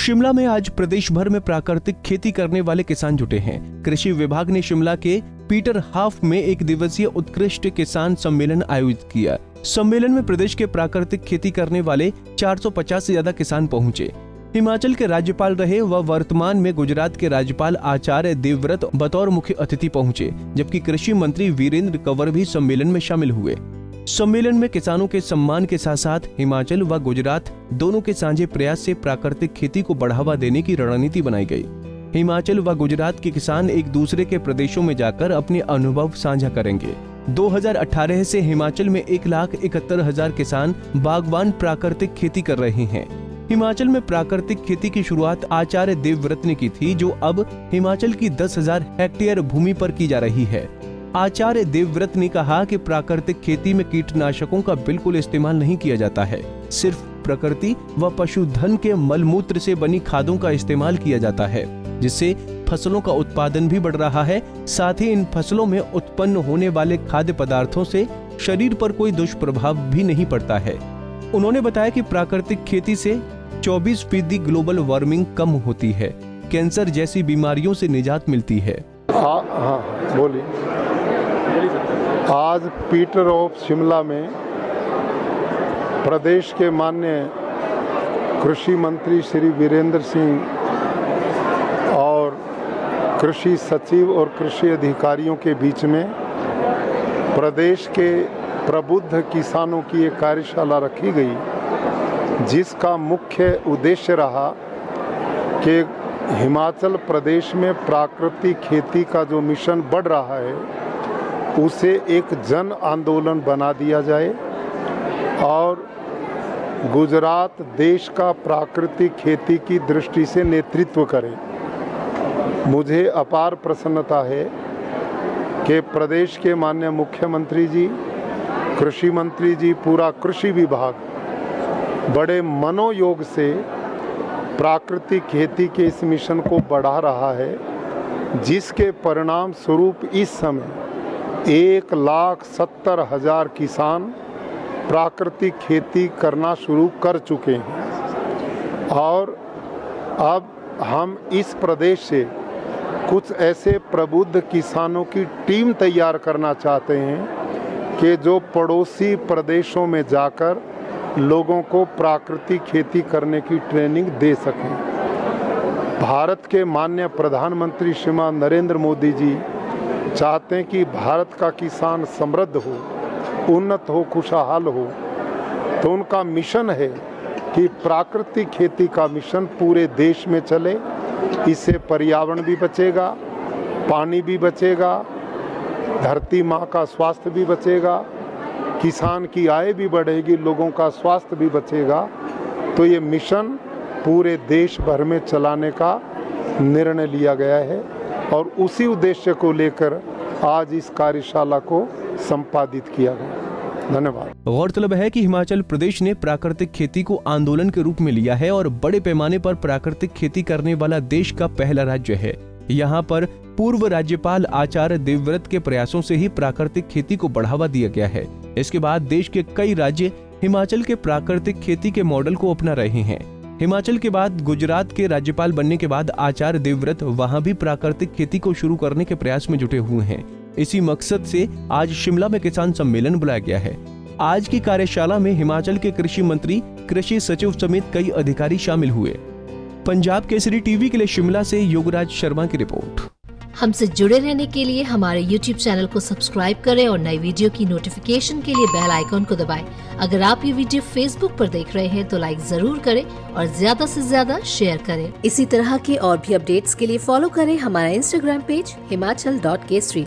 शिमला में आज प्रदेश भर में प्राकृतिक खेती करने वाले किसान जुटे हैं। कृषि विभाग ने शिमला के पीटर हाफ में एक दिवसीय उत्कृष्ट किसान सम्मेलन आयोजित किया। सम्मेलन में प्रदेश के प्राकृतिक खेती करने वाले 450 से ज्यादा किसान पहुंचे। हिमाचल के राज्यपाल रहे व वर्तमान में गुजरात के राज्यपाल आचार्य देवव्रत बतौर मुख्य अतिथि पहुंचे, जबकि कृषि मंत्री वीरेंद्र कंवर भी सम्मेलन में शामिल हुए। सम्मेलन में किसानों के सम्मान के साथ साथ हिमाचल व गुजरात दोनों के साझे प्रयास से प्राकृतिक खेती को बढ़ावा देने की रणनीति बनाई गई। हिमाचल व गुजरात के किसान एक दूसरे के प्रदेशों में जाकर अपने अनुभव साझा करेंगे। 2018 से हिमाचल में 1,71,000 किसान बागवान प्राकृतिक खेती कर रहे हैं। हिमाचल में प्राकृतिक खेती की शुरुआत आचार्य देवव्रत ने की थी, जो अब हिमाचल की 10,000 हेक्टेयर भूमि पर की जा रही है। आचार्य देवव्रत ने कहा कि प्राकृतिक खेती में कीटनाशकों का बिल्कुल इस्तेमाल नहीं किया जाता है, सिर्फ प्रकृति व पशुधन के मलमूत्र से बनी खादों का इस्तेमाल किया जाता है, जिससे फसलों का उत्पादन भी बढ़ रहा है। साथ ही इन फसलों में उत्पन्न होने वाले खाद्य पदार्थों से शरीर पर कोई दुष्प्रभाव भी नहीं पड़ता है। उन्होंने बताया कि प्राकृतिक खेती से 24% ग्लोबल वार्मिंग कम होती है, कैंसर जैसी बीमारियों से निजात मिलती है। हाँ बोलिए। आज पीटर ऑफ शिमला में प्रदेश के माननीय कृषि मंत्री श्री वीरेंद्र सिंह और कृषि सचिव और कृषि अधिकारियों के बीच में प्रदेश के प्रबुद्ध किसानों की एक कार्यशाला रखी गई, जिसका मुख्य उद्देश्य रहा कि हिमाचल प्रदेश में प्राकृतिक खेती का जो मिशन बढ़ रहा है उसे एक जन आंदोलन बना दिया जाए और गुजरात देश का प्राकृतिक खेती की दृष्टि से नेतृत्व करे। मुझे अपार प्रसन्नता है कि प्रदेश के माननीय मुख्यमंत्री जी, कृषि मंत्री जी, पूरा कृषि विभाग बड़े मनोयोग से प्राकृतिक खेती के इस मिशन को बढ़ा रहा है, जिसके परिणाम स्वरूप इस समय 1,70,000 किसान प्राकृतिक खेती करना शुरू कर चुके हैं। और अब हम इस प्रदेश से कुछ ऐसे प्रबुद्ध किसानों की टीम तैयार करना चाहते हैं कि जो पड़ोसी प्रदेशों में जाकर लोगों को प्राकृतिक खेती करने की ट्रेनिंग दे सकें। भारत के माननीय प्रधानमंत्री श्रीमान नरेंद्र मोदी जी चाहते हैं कि भारत का किसान समृद्ध हो, उन्नत हो, खुशहाल हो। तो उनका मिशन है कि प्राकृतिक खेती का मिशन पूरे देश में चले। इससे पर्यावरण भी बचेगा, पानी भी बचेगा, धरती माँ का स्वास्थ्य भी बचेगा, किसान की आय भी बढ़ेगी, लोगों का स्वास्थ्य भी बचेगा। तो ये मिशन पूरे देश भर में चलाने का निर्णय लिया गया है और उसी उद्देश्य को लेकर आज इस कार्यशाला को संपादित किया गया। धन्यवाद। गौरतलब है कि हिमाचल प्रदेश ने प्राकृतिक खेती को आंदोलन के रूप में लिया है और बड़े पैमाने पर प्राकृतिक खेती करने वाला देश का पहला राज्य है। यहाँ पर पूर्व राज्यपाल आचार्य देवव्रत के प्रयासों से ही प्राकृतिक खेती को बढ़ावा दिया गया है। इसके बाद देश के कई राज्य हिमाचल के प्राकृतिक खेती के मॉडल को अपना रहे हैं। हिमाचल के बाद गुजरात के राज्यपाल बनने के बाद आचार्य देवव्रत वहां भी प्राकृतिक खेती को शुरू करने के प्रयास में जुटे हुए हैं। इसी मकसद से आज शिमला में किसान सम्मेलन बुलाया गया है। आज की कार्यशाला में हिमाचल के कृषि मंत्री, कृषि सचिव समेत कई अधिकारी शामिल हुए। पंजाब केसरी टीवी के लिए शिमला से योगराज शर्मा की रिपोर्ट। हमसे जुड़े रहने के लिए हमारे YouTube चैनल को सब्सक्राइब करें और नई वीडियो की नोटिफिकेशन के लिए बेल आइकॉन को दबाएं। अगर आप ये वीडियो Facebook पर देख रहे हैं तो लाइक जरूर करें और ज्यादा से ज्यादा शेयर करें। इसी तरह के और भी अपडेट्स के लिए फॉलो करें हमारा Instagram पेज himachal.kesri।